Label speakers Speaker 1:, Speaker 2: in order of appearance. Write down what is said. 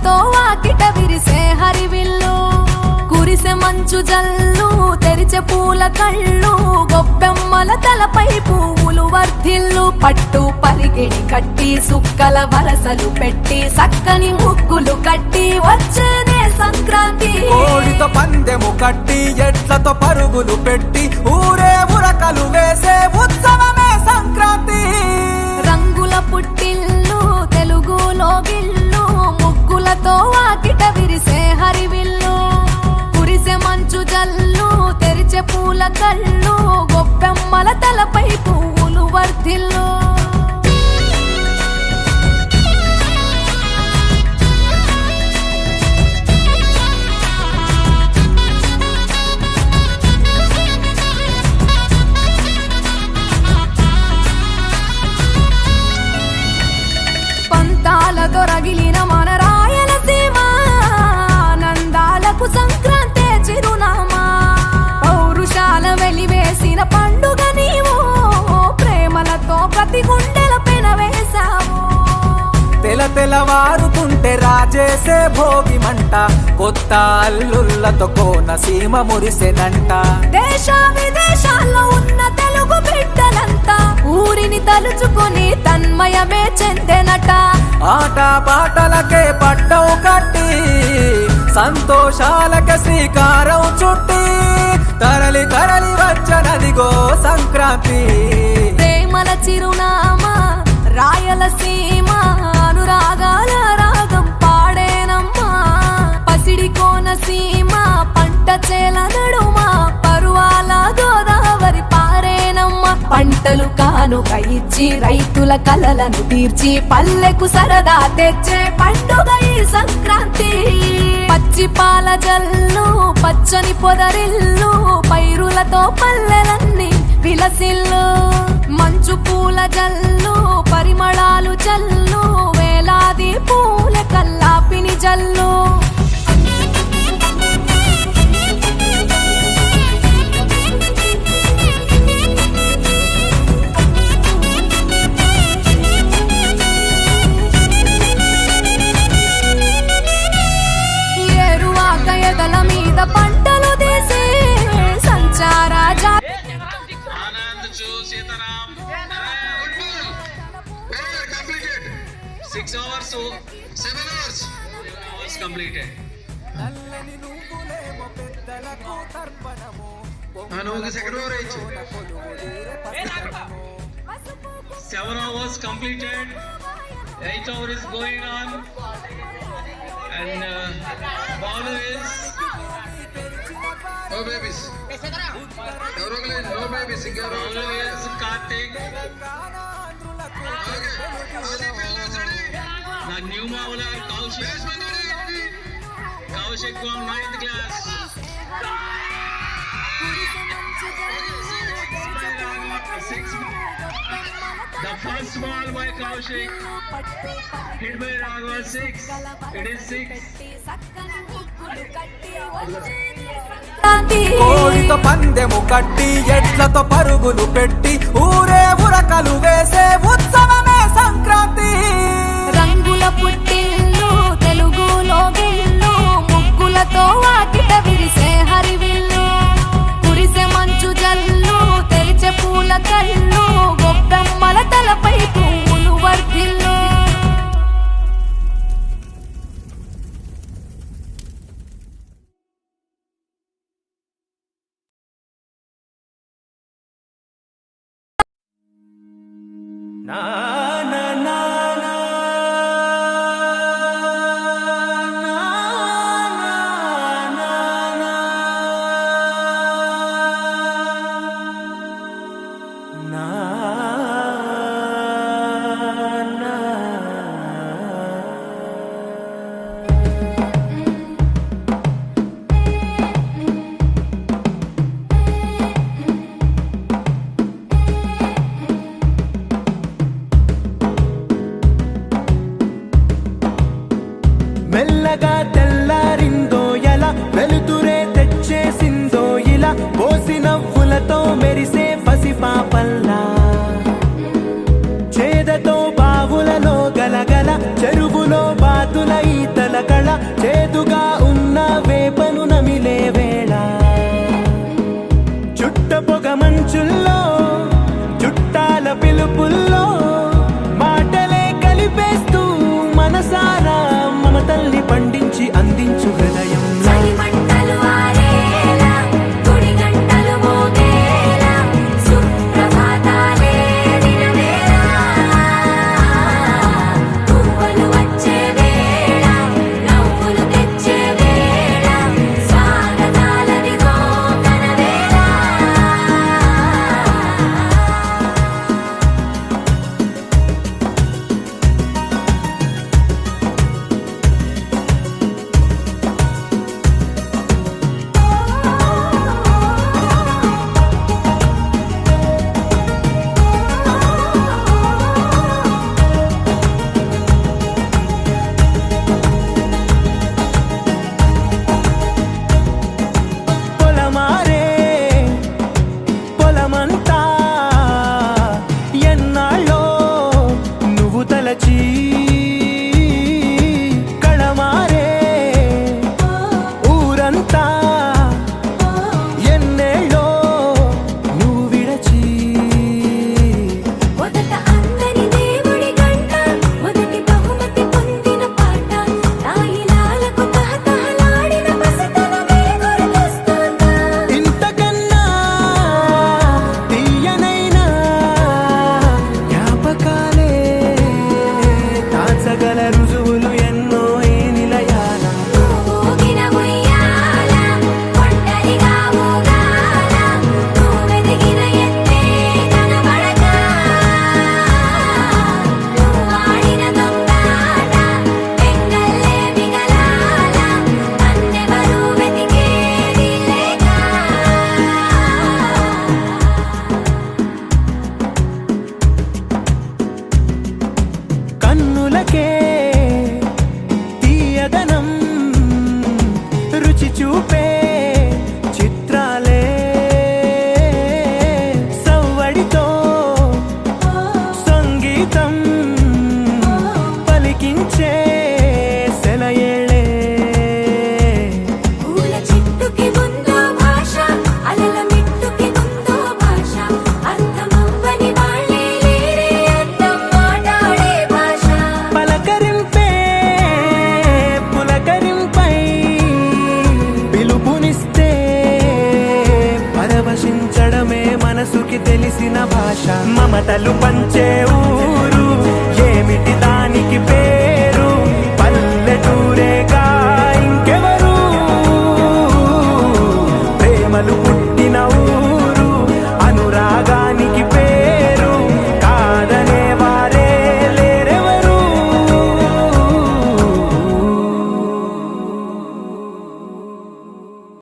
Speaker 1: ముగ్గులతో వాకిట విరిసే హరివిల్లు కురిసె మంచు జల్లు తెరిచే పూల కళ్ళు గొబ్బెమ్మల తలపై పువ్వులు వర్ధిల్లు పట్టు పరిగిడి కట్టి సుక్కల వరసలు పెట్టి సక్కని ముగ్గులు కట్టి వచ్చేదే సంక్రాంతి
Speaker 2: కోడితో పందెము కట్టి ఎట్లతో పరుగులు పెట్టి ఊరే ఉరకలు వేసే ఉత్సవమే సంక్రాంతి
Speaker 1: రంగుల పుట్టిల్లు తెలుగులో గిల్లు ముగ్గులతో వాకిట విరిసే హరివిల్లు కురిసె మంచు జల్లు తెరిచే పూల కళ్ళు గొబ్బెమ్మల తలపై పువ్వులు వర్ధిల్లు రగిలిన మన రాయలసీమ ఆనందాలకు సంక్రాంతే చిరునామా పౌరుషాల వెలివేసిన పండుగ నీవు ప్రేమలతో ప్రతి గుండెల పెనవేశావు
Speaker 2: తెలవారుతుంటే రాజేసే భోగి మంట కొత్త అల్లుళ్ళతో కోనసీమ మురిసెనంట
Speaker 1: దేశ విదేశాల్లో ఉన్న తెలుగు బిడ్డలంతా ఊరిని తలుచుకుని తన్మయమే చెందెనట
Speaker 2: ఆట పాటలకే పట్టవు కట్టి సంతోషాలకే శ్రీకారం చుట్టి తరలి తరలి వచ్చనదిగో సంక్రాంతి
Speaker 1: ప్రేమల చిరునామా రాయలసీమ అనురాగాల రాగం పాడేనమ్మా పసిడి కోనసీమ పంట చేల నడుమా పరువాల గోదావరి పారేనమ్మా పంటలు కానుక ఇచ్చి రైతుల కలలను తీర్చి పల్లెకు సరదా తెచ్చే పండుగ ఈ సంక్రాంతి పచ్చి పాల జల్లు పచ్చని పొదరిల్లు పైరులతో పల్లెలన్నీ విలసిల్లు మంచు పూల జల్లు పరిమళాలు జల్లు వేలాది పూల కల్లాపిని జల్లు ఏరువాక ఎదల మీద పంటలు తీసి సంచార
Speaker 3: Sitaram. 6 hours, 7 hours. 7 hours completed. Second hour 7 hours completed. 8 hours is going on. And ball is no babies. No babies. Ball is Karthik. The new bowler Kaushik from 9th class. The first ball by Kaushik hit by Raghav 6. It is 6.
Speaker 2: కోడితో పందెము కట్టి ఎట్లతో పరుగులు పెట్టి ఊరే ఉరకలు వేసే ఉత్సవమే సంక్రాంతి
Speaker 1: రంగుల పుట్టిల్లు తెలుగులో గిల్లు ముగ్గులతో వాకిట విరిసే హరివిల్లు కురిసె మంచు జల్లు తెరిచే పూల కళ్ళు గొబ్బెమ్మల తలపై పువ్వులు వర్ధిల్లు
Speaker 2: నా నా నా నా మెల్లగా తెల్లారిందో ఎలా వెలుతురే తెచ్చేసిందో ఇలా పోసి నవ్వులతో మెరిసే పసిపాపల్లా చేదతో బావులలో గలగల చెరువులో బాతుల ఈతల కళ భాష మమతలు పంచే ఊరు ఏమిటి దానికి పేరు